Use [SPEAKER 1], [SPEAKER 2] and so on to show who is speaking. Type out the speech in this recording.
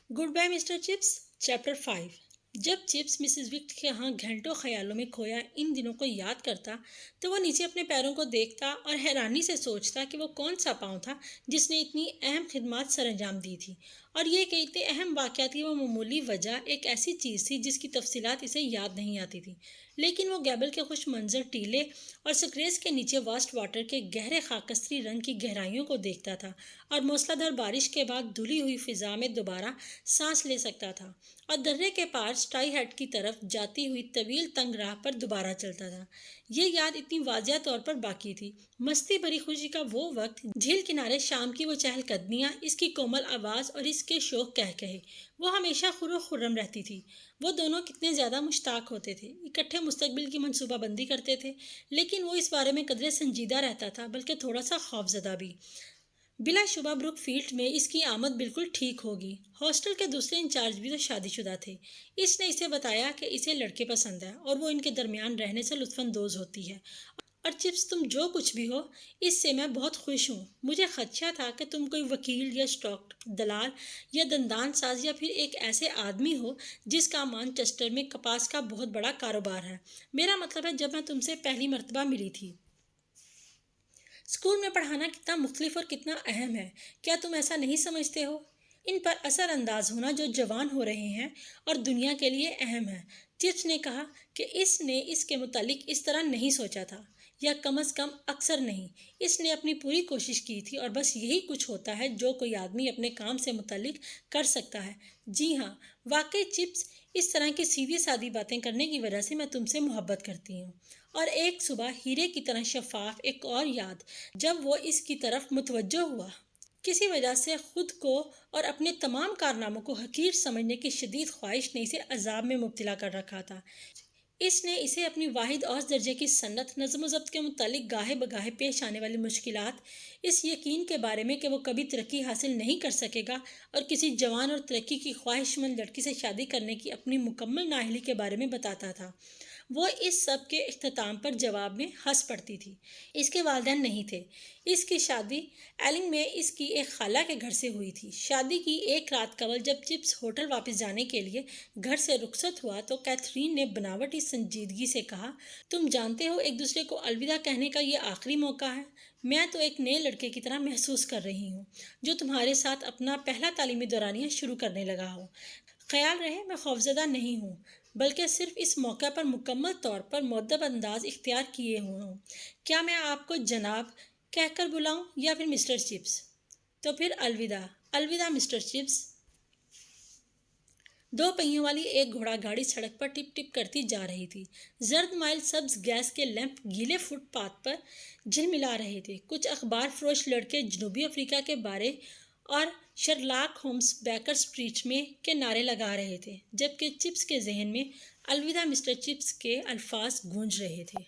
[SPEAKER 1] Good bye mister Chips chapter 5। जब chips Mrs विक्ट के यहाँ घंटों ख्यालों में खोया इन दिनों को याद करता तो वो नीचे अपने पैरों को देखता और हैरानी से सोचता कि वो कौन सा पाँव था जिसने इतनी अहम खिदमत सरंजाम दी थी। और ये कि इतने अहम वाक़यात की वो मामूली वजह एक ऐसी चीज़ थी जिसकी तफसीलात इसे याद नहीं आती थी। लेकिन वो गैबल के खुश मंजर टीले और स्क्रेस के नीचे वास्ट वाटर के गहरे खाकस्तरी रंग की गहराइयों को देखता था और मूसलाधार बारिश के बाद धुली हुई फिजा में दोबारा सांस ले सकता था और दर्रे के पार स्टाई हेड की तरफ जाती हुई तवील तंग राह पर दोबारा चलता था। ये याद इतनी वाजिया तौर पर बाकी थी। मस्ती भरी खुशी का वो वक्त, झील किनारे शाम की वो चहलकदमियाँ, इसकी कोमल आवाज़ और इसके शोक कह कहे, वो हमेशा खुर्रम रहती थी। वो दोनों कितने ज़्यादा मुश्ताक होते थे, इकट्ठे मुस्तकबिल की मनसूबाबंदी करते थे, लेकिन वो इस बारे में कदरे संजीदा रहता था बल्कि थोड़ा सा खौफजदा भी। बिलाशुबा ब्रुक फील्ड में इसकी आमद बिल्कुल ठीक होगी। हॉस्टल के दूसरे इंचार्ज भी तो शादीशुदा थे। इसने इसे बताया कि इसे लड़के पसंद है और वो इनके दरमियान रहने से लुत्फानंदोज होती है। और चिप्स, तुम जो कुछ भी हो, इससे मैं बहुत खुश हूँ। मुझे खदशा था कि तुम कोई वकील या स्टॉक दलाल या दंदान साज या फिर एक ऐसे आदमी हो जिसका मानचेस्टर में कपास का बहुत बड़ा कारोबार है। मेरा मतलब है, जब मैं तुमसे पहली मर्तबा मिली थी, स्कूल में पढ़ाना कितना मुख्तलिफ और कितना अहम है, क्या तुम ऐसा नहीं समझते हो? इन पर असर अंदाज होना जो जवान हो रहे हैं और दुनिया के लिए अहम है। चिप्स ने कहा कि इसने इसके मुतालिक इस तरह नहीं सोचा था, या कम अज़ कम अक्सर नहीं। इसने अपनी पूरी कोशिश की थी और बस यही कुछ होता है जो कोई आदमी अपने काम से मुतालिक कर सकता है। जी हाँ, वाकई चिप्स, इस तरह की सीधी सादी बातें करने की वजह से मैं तुमसे मोहब्बत करती हूँ। और एक सुबह हीरे की तरह शफाफ एक और याद, जब वो इसकी तरफ मुतवज्जो हुआ। किसी वजह से खुद को और अपने तमाम कारनामों को हकीर समझने की शदीद ख्वाहिश ने इसे अजाब में मुब्तला कर रखा था। इसने इसे अपनी वाहिद औस दर्जे की सन्नत, नज़्म व ज़ब्त के मुतालिक गाहे बगाहे पेश आने वाली मुश्किलात, इस यकीन के बारे में कि वो कभी तरक्की हासिल नहीं कर सकेगा और किसी जवान और तरक्की की ख्वाहिशमंद लड़की से शादी करने की अपनी मुकम्मल नाअहली के बारे में बताता था। वो इस सब के इख्तिताम पर जवाब में हंस पड़ती थी। इसके वालिदैन नहीं थे। इसकी शादी एलिंग में इसकी एक खाला के घर से हुई थी। शादी की एक रात कबल जब चिप्स होटल वापस जाने के लिए घर से रुखसत हुआ तो कैथरीन ने बनावटी संजीदगी से कहा, तुम जानते हो, एक दूसरे को अलविदा कहने का ये आखिरी मौका है। मैं तो एक नए लड़के की तरह महसूस कर रही हूँ जो तुम्हारे साथ अपना पहला तालीमी दौरानिया शुरू करने लगा हो। ख्याल रहे, मैं खौफजदा नहीं हूँ, बल्कि सिर्फ इस मौके पर मुकम्मल तौर पर मुअद्दब अंदाज इख्तियार किए हुए हूँ। क्या मैं आपको जनाब कहकर बुलाऊं या फिर मिस्टर चिप्स? तो फिर अलविदा, अलविदा मिस्टर चिप्स। दो पहियों वाली एक घोड़ा गाड़ी सड़क पर टिप टिप करती जा रही थी। जर्द माइल सब्ज गैस के लैंप गीले फुटपाथ पर झिलमिला रहे थे। कुछ अखबार फरोश लड़के जनूबी अफ्रीका के बारे और शर्लाक होम्स बेकर स्ट्रीट में के नारे लगा रहे थे, जबकि चिप्स के जहन में अलविदा मिस्टर चिप्स के अल्फाज गूंज रहे थे।